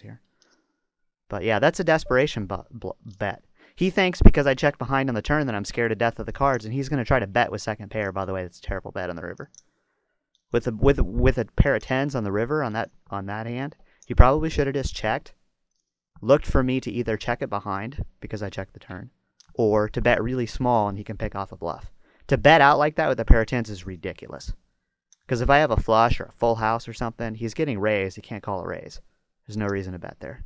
here. But yeah, that's a desperation bet. He thinks because I check behind on the turn that I'm scared to death of the cards, and he's going to try to bet with second pair. By the way, that's a terrible bet on the river. With a pair of tens on the river on that hand, he probably should have just checked, looked for me to either check it behind because I checked the turn, or to bet really small and he can pick off a bluff. To bet out like that with a pair of tens is ridiculous. Because if I have a flush or a full house or something, he's getting raised. He can't call a raise. There's no reason to bet there.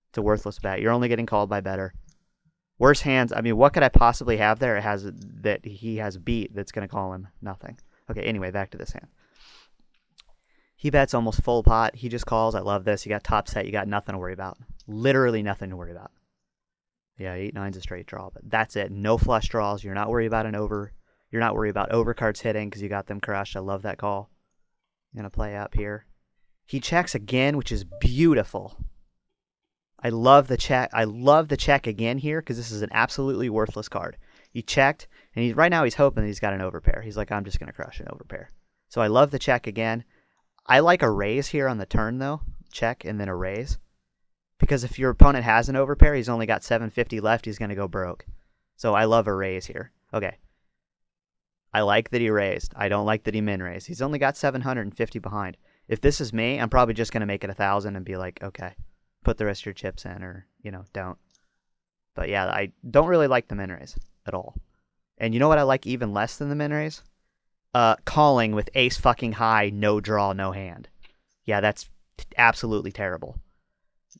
It's a worthless bet. You're only getting called by better. Worse hands. I mean, what could I possibly have there? It has that he has beat that's going to call him nothing. Okay, anyway, back to this hand. He bets almost full pot. He just calls. I love this. You got top set. You got nothing to worry about. Literally nothing to worry about. Yeah, 8-9's a straight draw, but that's it. No flush draws. You're not worried about an over. You're not worried about overcards hitting because you got them crushed. I love that call. I'm going to play up here. He checks again, which is beautiful. I love the check. I love the check again here because this is an absolutely worthless card. He checked, and right now he's hoping that he's got an overpair. He's like, I'm just going to crush an overpair. So I love the check again. I like a raise here on the turn, though. Check and then a raise. Because if your opponent has an overpair, he's only got 750 left, he's going to go broke. So I love a raise here. Okay. I like that he raised. I don't like that he min raised. He's only got 750 behind. If this is me, I'm probably just going to make it 1,000 and be like, okay, put the rest of your chips in, or, don't. But yeah, I don't really like the min raise at all. And you know what I like even less than the min raise? Calling with ace fucking high, no draw, no hand. Yeah, that's absolutely terrible.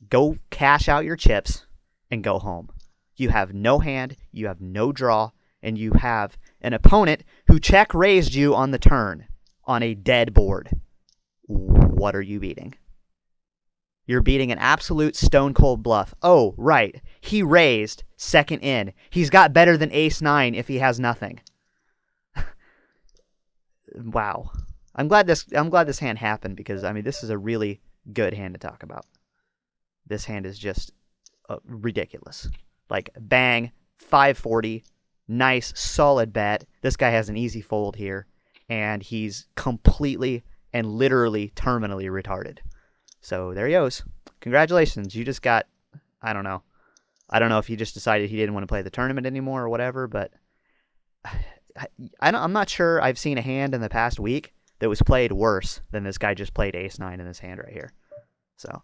Go cash out your chips and go home. You have no hand, you have no draw, and you have an opponent who check raised you on the turn on a dead board. What are you beating? You're beating an absolute stone cold bluff. Oh, right. He raised second in. He's got better than ace-9 if he has nothing. Wow. I'm glad this hand happened because I mean this is a really good hand to talk about. This hand is just ridiculous. Like bang, 540, nice solid bet. This guy has an easy fold here and he's completely and literally terminally retarded. So there he goes. Congratulations. You just got, I don't know. I don't know if he just decided he didn't want to play the tournament anymore or whatever, but I'm not sure I've seen a hand in the past week that was played worse than this guy just played ace-9 in this hand right here. So,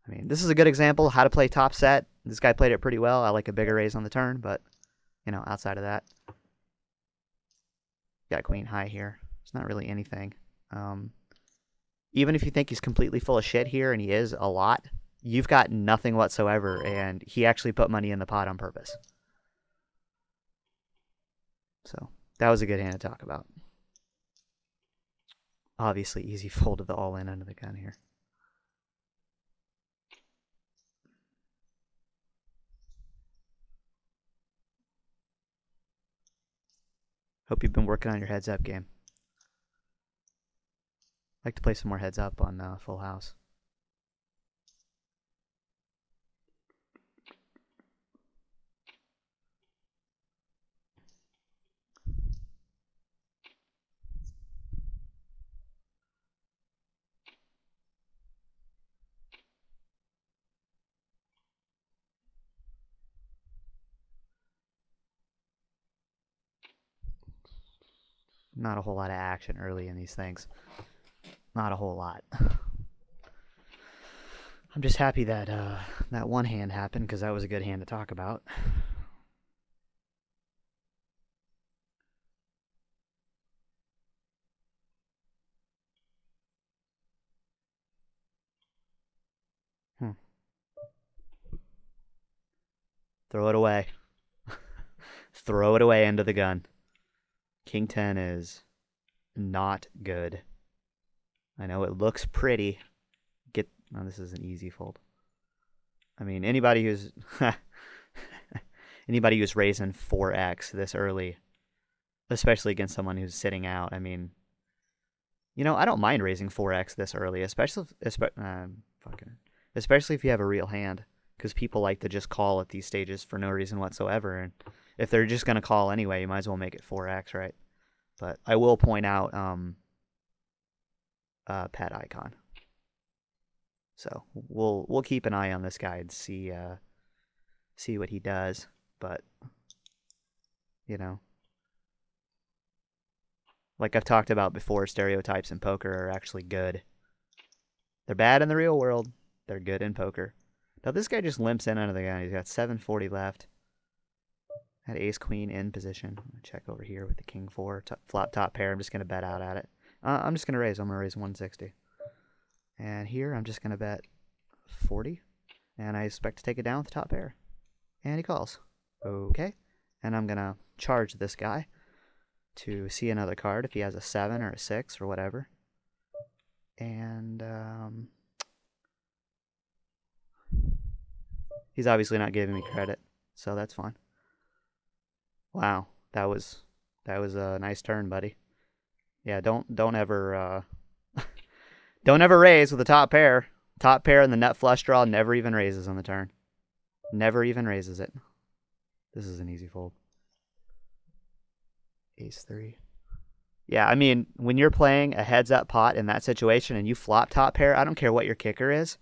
I mean, this is a good example of how to play top set. This guy played it pretty well. I like a bigger raise on the turn, but, outside of that, got queen high here. It's not really anything. Even if you think he's completely full of shit here, and he is a lot, you've got nothing whatsoever, and he actually put money in the pot on purpose. So, that was a good hand to talk about. Obviously, easy fold to the all-in under the gun here. Hope you've been working on your heads-up game. I'd like to play some more heads-up on Full House. Not a whole lot of action early in these things. Not a whole lot. I'm just happy that that one hand happened because that was a good hand to talk about. Throw it away. Throw it away into the gun. King 10 is not good. I know it looks pretty. Oh, this is an easy fold. I mean, anybody who's raising 4x this early, especially against someone who's sitting out. I mean, I don't mind raising 4x this early, especially if you have a real hand, because people like to just call at these stages for no reason whatsoever, and if they're just going to call anyway, you might as well make it 4x, right? But I will point out pet icon. So we'll keep an eye on this guy and see what he does. But you know, like I've talked about before, stereotypes in poker are actually good. They're bad in the real world. They're good in poker. Now this guy just limps in under the gun. He's got 740 left. Had ace queen in position. I'm gonna check over here with the king 4 flop top pair. I'm just gonna bet out at it. I'm just gonna raise. I'm gonna raise 160. And here I'm just gonna bet 40, and I expect to take it down with the top pair. And he calls. Okay. And I'm gonna charge this guy to see another card if he has a 7 or a 6 or whatever. And he's obviously not giving me credit, so that's fine. Wow, that was a nice turn, buddy. Yeah, don't ever don't ever raise with a top pair. Top pair and the nut flush draw never even raises on the turn. Never even raises it. This is an easy fold. Ace 3. Yeah, I mean, when you're playing a heads-up pot in that situation and you flop top pair, I don't care what your kicker is,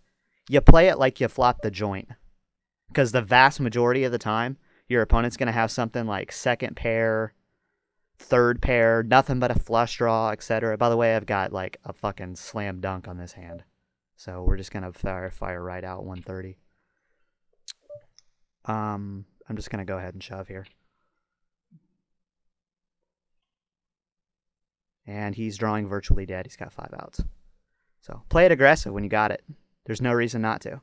you play it like you flop the joint. Because the vast majority of the time, your opponent's going to have something like second pair, third pair, nothing but a flush draw, etc. By the way, I've got like a fucking slam dunk on this hand. So we're just going to fire right out 130. I'm just going to go ahead and shove here. And he's drawing virtually dead. He's got 5 outs. So play it aggressive when you got it. There's no reason not to.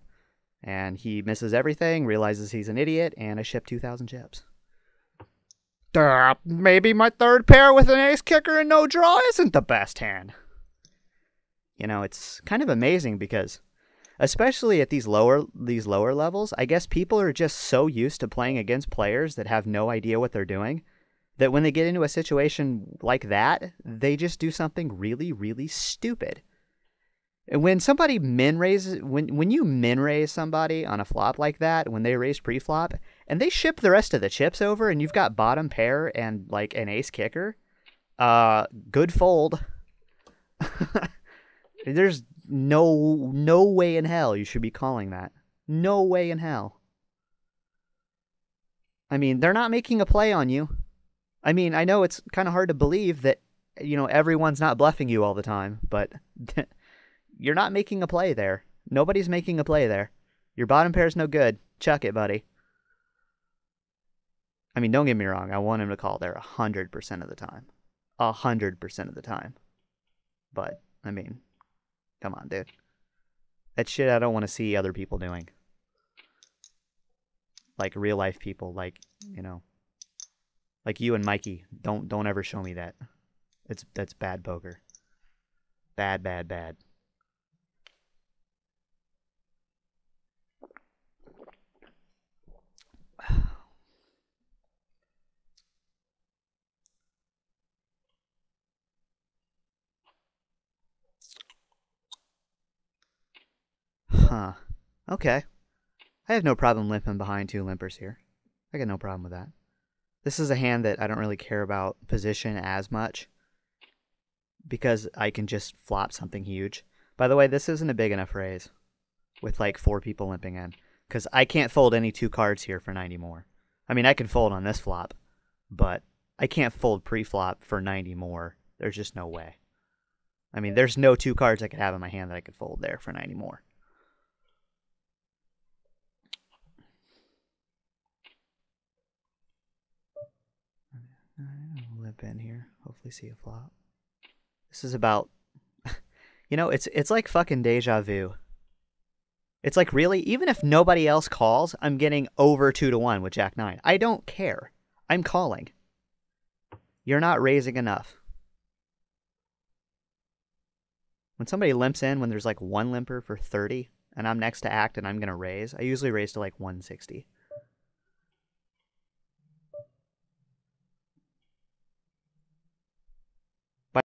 And he misses everything, realizes he's an idiot, and I ship 2,000 chips. Maybe my third pair with an ace kicker and no draw isn't the best hand. You know, it's kind of amazing because, especially at these lower levels, I guess people are just so used to playing against players that have no idea what they're doing that when they get into a situation like that, they just do something really, really stupid. And when somebody min raises, when you min raise somebody on a flop like that, when they raise pre-flop, and they ship the rest of the chips over, and you've got bottom pair and like an ace kicker, good fold. There's no way in hell you should be calling that. No way in hell. I mean, they're not making a play on you. I mean, I know it's kind of hard to believe that, you know, everyone's not bluffing you all the time, but you're not making a play there. Nobody's making a play there. Your bottom pair's no good. Chuck it, buddy. I mean, don't get me wrong. I want him to call there 100% of the time. 100% of the time. But, I mean, come on, dude. That shit I don't want to see other people doing. Like real life people, like, you know, like you and Mikey. Don't ever show me that. That's bad poker. Bad, bad, bad. Huh. Okay. I have no problem limping behind 2 limpers here. I got no problem with that. This is a hand that I don't really care about position as much because I can just flop something huge. By the way, this isn't a big enough raise with like 4 people limping in because I can't fold any 2 cards here for 90 more. I mean, I can fold on this flop, but I can't fold pre-flop for 90 more. There's just no way. I mean, there's no 2 cards I could have in my hand that I could fold there for 90 more. Limp in here. Hopefully see a flop. This is about, you know, it's like fucking deja vu. It's like, really, even if nobody else calls, I'm getting over 2-1 with Jack 9. I don't care. I'm calling. You're not raising enough. When somebody limps in, when there's like 1 limper for 30, and I'm next to act and I'm going to raise, I usually raise to like 160.